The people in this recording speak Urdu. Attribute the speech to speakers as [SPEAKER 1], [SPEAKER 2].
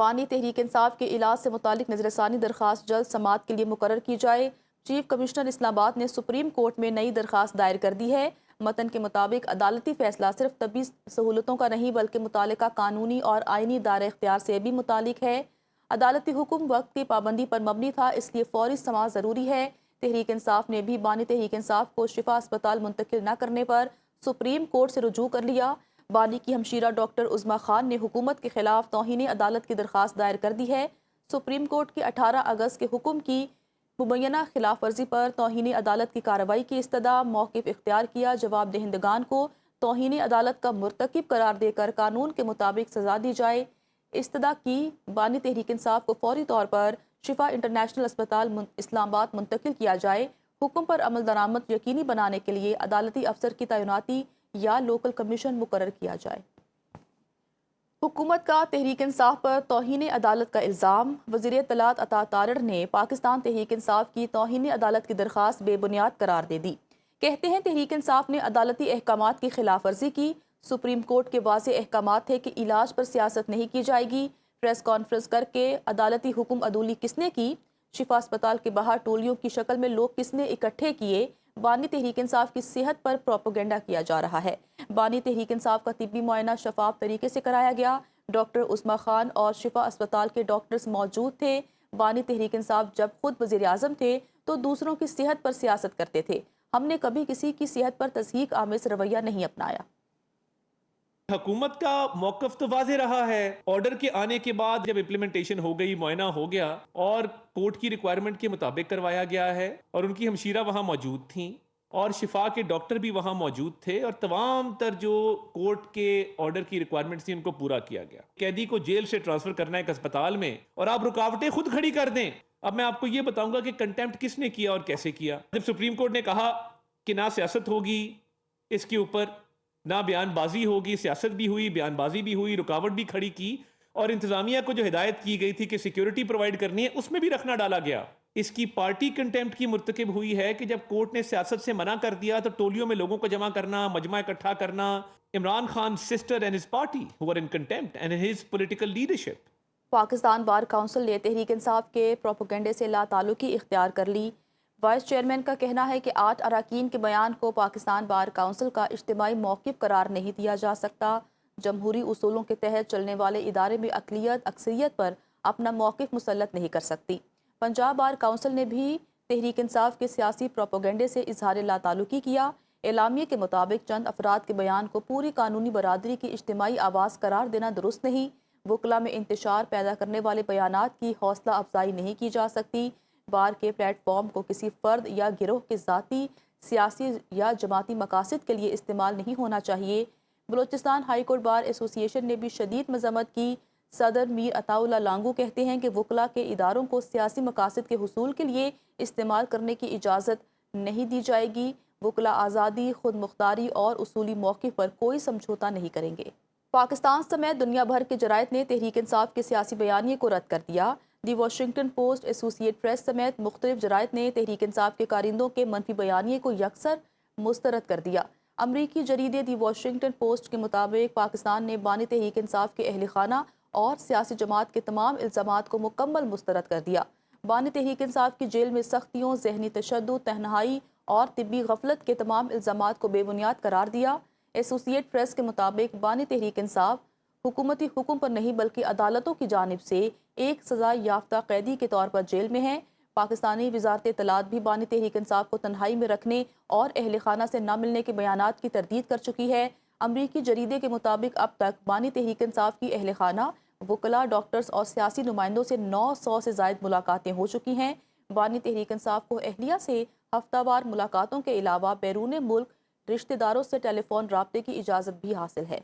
[SPEAKER 1] بانی تحریک انصاف کے علاج سے متعلق نظر ثانی درخواست جلد سماعت کے لیے مقرر کی جائے۔ چیف کمشنر اسلام آباد نے سپریم کورٹ میں نئی درخواست دائر کر دی ہے۔ متن کے مطابق عدالتی فیصلہ صرف طبی سہولتوں کا نہیں بلکہ متعلقہ قانونی اور آئینی دائرہ اختیار سے بھی متعلق ہے۔ عدالتی حکم وقت کی پابندی پر مبنی تھا، اس لیے فوری سماعت ضروری ہے۔ تحریک انصاف نے بھی بانی تحریک انصاف کو شفا اسپتال منتقل نہ کرنے پر سپریم کورٹ سے رجوع کر لیا۔ بانی کی ہمشیرہ ڈاکٹر عظمیٰ خان نے حکومت کے خلاف توہین عدالت کی درخواست دائر کر دی ہے۔ سپریم کورٹ کے 18 اگست کے حکم کی مبینہ خلاف ورزی پر توہین عدالت کی کارروائی کی استدعا، موقف اختیار کیا، جواب دہندگان کو توہین عدالت کا مرتکب قرار دے کر قانون کے مطابق سزا دی جائے۔ استدعا کی بانی تحریک انصاف کو فوری طور پر شفا انٹرنیشنل اسپتال اسلام آباد منتقل کیا جائے۔ حکم پر عمل درآمد یقینی بنانے کے لیے عدالتی افسر کی تعیناتی یا لوکل کمیشن مقرر کیا جائے۔ حکومت کا تحریک انصاف پر توہین عدالت کا الزام، وزیر اطلاعات عطا تارڑ نے پاکستان تحریک انصاف کی توہین عدالت کی درخواست بے بنیاد قرار دے دی۔ کہتے ہیں تحریک انصاف نے عدالتی احکامات کی خلاف ورزی کی۔ سپریم کورٹ کے واضح احکامات تھے کہ علاج پر سیاست نہیں کی جائے گی۔ پریس کانفرنس کر کے عدالتی حکم عدولی کس نے کی؟ شفا اسپتال کے باہر ٹولیوں کی شکل میں لوگ کس نے اکٹھے کیے؟ بانی تحریک انصاف کی صحت پر پروپیگنڈا کیا جا رہا ہے۔ بانی تحریک انصاف کا طبی معائنہ شفاف طریقے سے کرایا گیا۔ ڈاکٹر عظمیٰ خان اور شفا اسپتال کے ڈاکٹرز موجود تھے۔ بانی تحریک انصاف جب خود وزیر اعظم تھے تو دوسروں کی صحت پر سیاست کرتے تھے۔ ہم نے کبھی کسی کی صحت پر تضحیک آمیز رویہ نہیں اپنایا۔
[SPEAKER 2] حکومت کا موقف تو واضح رہا ہے۔ آرڈر کے آنے کے بعد جب امپلیمنٹیشن ہو گئی، معائنہ ہو گیا اور کورٹ کی ریکوائرمنٹ کے مطابق کروایا گیا ہے، اور ان کی ہمشیرہ وہاں موجود تھیں اور شفا کے ڈاکٹر بھی وہاں موجود تھے، اور تمام تر جو کورٹ کے آرڈر کی ریکوائرمنٹس تھی ان کو پورا کیا گیا۔ قیدی کو جیل سے ٹرانسفر کرنا ہے ایک اسپتال میں، اور آپ رکاوٹیں خود کھڑی کر دیں۔ اب میں آپ کو یہ بتاؤں گا کہ کنٹیمپٹ کس نے کیا اور کیسے کیا۔ جب سپریم کورٹ نے کہا کہ نہ سیاست ہوگی اس کے اوپر، نہ بیان بازی ہوگی، سیاست بھی ہوئی، بیان بازی بھی ہوئی، رکاوٹ بھی کھڑی کی، اور انتظامیہ کو جو ہدایت کی گئی تھی کہ سیکیورٹی پرووائڈ کرنی ہے اس میں بھی رکھنا ڈالا گیا۔ اس کی پارٹی کنٹیمپٹ کی مرتکب ہوئی ہے کہ جب کورٹ نے سیاست سے منع کر دیا تو ٹولیوں میں لوگوں کو جمع کرنا، مجمع اکٹھا کرنا۔ Imran Khan sister and his party who are in contempt and his political leadership۔
[SPEAKER 1] Pakistan bar council نے تحریک انصاف کے پروپیگنڈے سے لا تعلقی اختیار کر لی۔ وائس چیئرمین کا کہنا ہے کہ 8 اراکین کے بیان کو پاکستان بار کونسل کا اجتماعی موقف قرار نہیں دیا جا سکتا۔ جمہوری اصولوں کے تحت چلنے والے ادارے میں اقلیت اکثریت پر اپنا موقف مسلط نہیں کر سکتی۔ پنجاب بار کونسل نے بھی تحریک انصاف کے سیاسی پروپیگنڈے سے اظہار لا تعلقی کیا۔ اعلامیے کے مطابق چند افراد کے بیان کو پوری قانونی برادری کی اجتماعی آواز قرار دینا درست نہیں۔ وکلا میں انتشار پیدا کرنے والے بیانات کی حوصلہ افزائی نہیں کی جا سکتی۔ بار کے پلیٹ فارم کو کسی فرد یا گروہ کے ذاتی، سیاسی یا جماعتی مقاصد کے لیے استعمال نہیں ہونا چاہیے۔ بلوچستان ہائی کورٹ بار ایسوسی ایشن نے بھی شدید مذمت کی۔ صدر میر عطا اللہ لانگو کہتے ہیں کہ وکلا کے اداروں کو سیاسی مقاصد کے حصول کے لیے استعمال کرنے کی اجازت نہیں دی جائے گی۔ وکلا آزادی، خود مختاری اور اصولی موقف پر کوئی سمجھوتہ نہیں کریں گے۔ پاکستان سمیت دنیا بھر کے جرائد نے تحریک انصاف کے سیاسی بیانیے کو رد کر دیا۔ دی واشنگٹن پوسٹ، ایسوسی ایٹ پریس سمیت مختلف جرائد نے تحریک انصاف کے کارندوں کے منفی بیانیے کو یکسر مسترد کر دیا۔ امریکی جریدے دی واشنگٹن پوسٹ کے مطابق پاکستان نے بانی تحریک انصاف کے اہل خانہ اور سیاسی جماعت کے تمام الزامات کو مکمل مسترد کر دیا۔ بانی تحریک انصاف کی جیل میں سختیوں، ذہنی تشدد، تنہائی اور طبی غفلت کے تمام الزامات کو بے بنیاد قرار دیا۔ ایسوسی ایٹ پریس کے مطابق بانی تحریک انصاف حکومتی حکم پر نہیں بلکہ عدالتوں کی جانب سے ایک سزا یافتہ قیدی کے طور پر جیل میں ہے۔ پاکستانی وزارت اطلاعات بھی بانی تحریک انصاف کو تنہائی میں رکھنے اور اہل خانہ سے نہ ملنے کے بیانات کی تردید کر چکی ہے۔ امریکی جریدے کے مطابق اب تک بانی تحریک انصاف کی اہل خانہ، وکلاء، ڈاکٹرز اور سیاسی نمائندوں سے 900 سے زائد ملاقاتیں ہو چکی ہیں۔ بانی تحریک انصاف کو اہلیہ سے ہفتہ وار ملاقاتوں کے علاوہ بیرون ملک رشتہ داروں سے ٹیلی فون رابطے کی اجازت بھی حاصل ہے۔